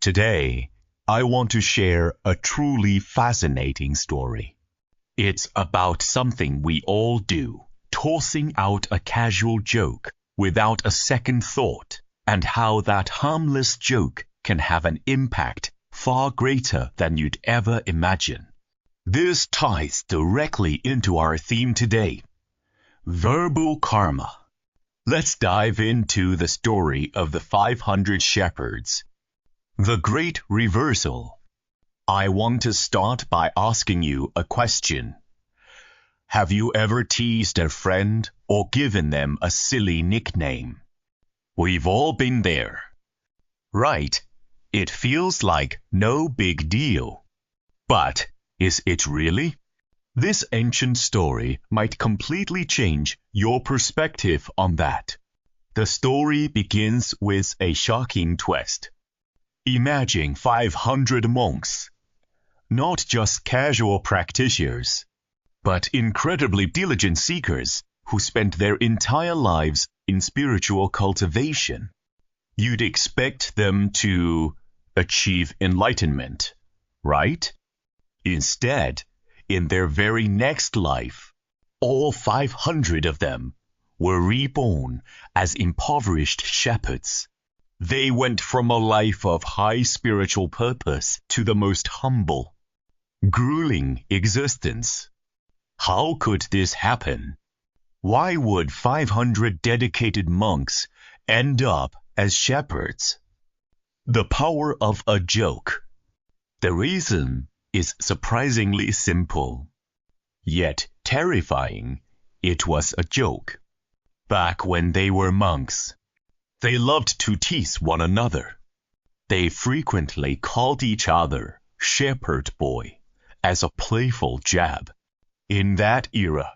Today, I want to share a truly fascinating story. It's about something we all do, tossing out a casual joke without a second thought, and how that harmless joke can have an impact far greater than you'd ever imagine. This ties directly into our theme today, verbal karma. Let's dive into the story of the 500 shepherds. The Great Reversal. I want to start by asking you a question. Have you ever teased a friend or given them a silly nickname? We've all been there. Right, it feels like no big deal. But is it really? This ancient story might completely change your perspective on that. The story begins with a shocking twist. Imagine 500 monks, not just casual practitioners, but incredibly diligent seekers who spent their entire lives in spiritual cultivation. You'd expect them to achieve enlightenment, right? Instead, in their very next life, all 500 of them were reborn as impoverished shepherds. They went from a life of high spiritual purpose to the most humble, grueling existence. How could this happen? Why would 500 dedicated monks end up as shepherds? The power of a joke. The reason is surprisingly simple, yet terrifying. It was a joke. Back when they were monks, they loved to tease one another. They frequently called each other shepherd boy as a playful jab. In that era,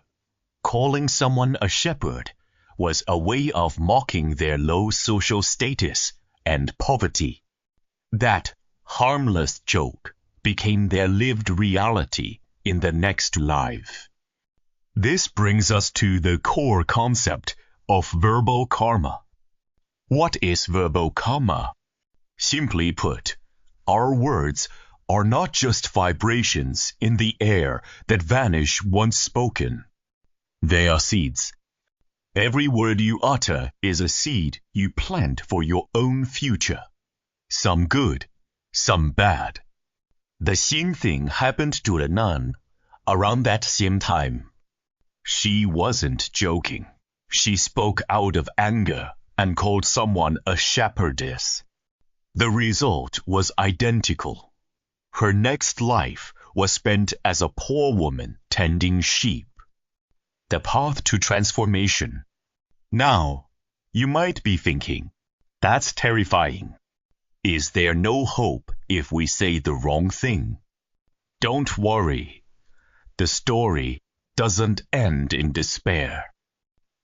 calling someone a shepherd was a way of mocking their low social status and poverty. That harmless joke became their lived reality in the next life. This brings us to the core concept of verbal karma. What is verbal karma? Simply put, our words are not just vibrations in the air that vanish once spoken. They are seeds. Every word you utter is a seed you plant for your own future. Some good, some bad. The same thing happened to the nun around that same time. She wasn't joking. She spoke out of anger and called someone a shepherdess. The result was identical. Her next life was spent as a poor woman tending sheep. The path to transformation. Now, you might be thinking, that's terrifying. Is there no hope if we say the wrong thing? Don't worry. The story doesn't end in despair.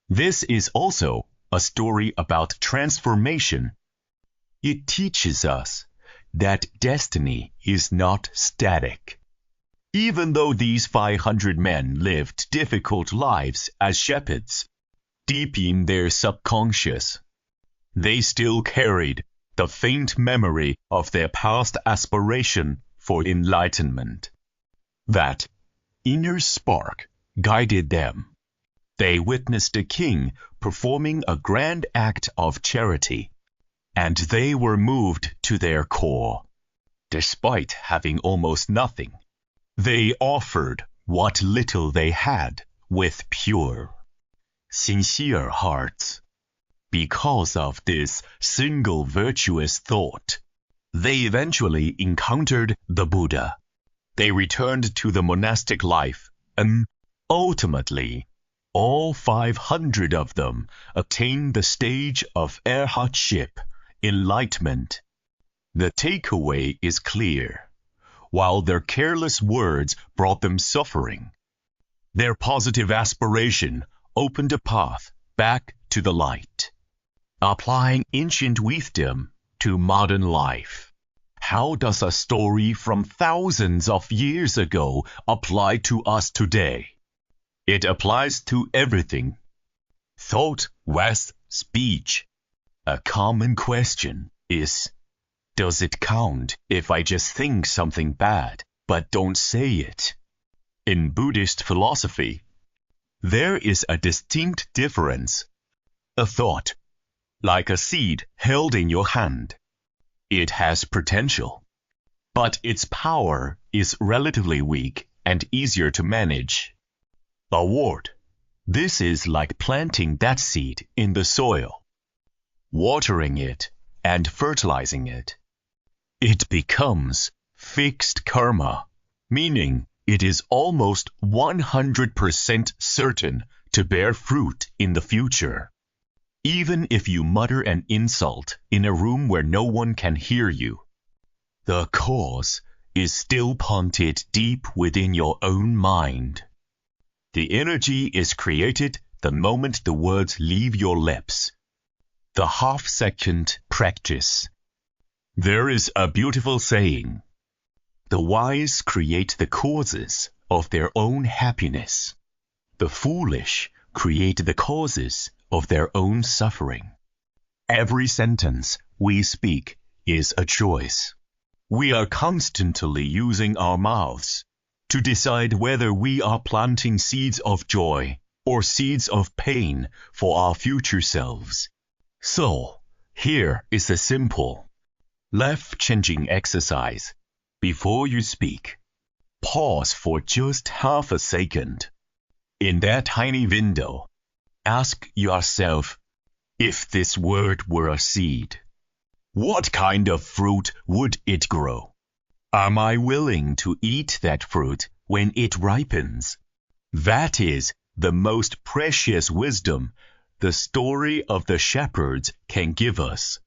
This is also a story about transformation. It teaches us that destiny is not static. Even though these 500 men lived difficult lives as shepherds, deep in their subconscious, they still carried the faint memory of their past aspiration for enlightenment. That inner spark guided them. They witnessed a king performing a grand act of charity, and they were moved to their core. Despite having almost nothing, they offered what little they had with pure, sincere hearts. Because of this single virtuous thought, they eventually encountered the Buddha. They returned to the monastic life, and ultimately, all 500 of them attained the stage of arhatship, enlightenment. The takeaway is clear. While their careless words brought them suffering, their positive aspiration opened a path back to the light. Applying ancient wisdom to modern life. How does a story from thousands of years ago apply to us today? It applies to everything. Thought, words, speech. A common question is, does it count if I just think something bad, but don't say it? In Buddhist philosophy, there is a distinct difference. A thought, like a seed held in your hand. It has potential, but its power is relatively weak and easier to manage. A word, this is like planting that seed in the soil, watering it and fertilizing it. It becomes fixed karma, meaning it is almost 100% certain to bear fruit in the future. Even if you mutter an insult in a room where no one can hear you, the cause is still planted deep within your own mind. The energy is created the moment the words leave your lips. The half-second practice. There is a beautiful saying, the wise create the causes of their own happiness. The foolish create the causes of their own suffering. Every sentence we speak is a choice. We are constantly using our mouths to decide whether we are planting seeds of joy or seeds of pain for our future selves. So, here is a simple, life-changing exercise. Before you speak, pause for just half a second. In that tiny window, ask yourself, if this word were a seed, what kind of fruit would it grow? Am I willing to eat that fruit when it ripens? That is the most precious wisdom the story of the shepherds can give us.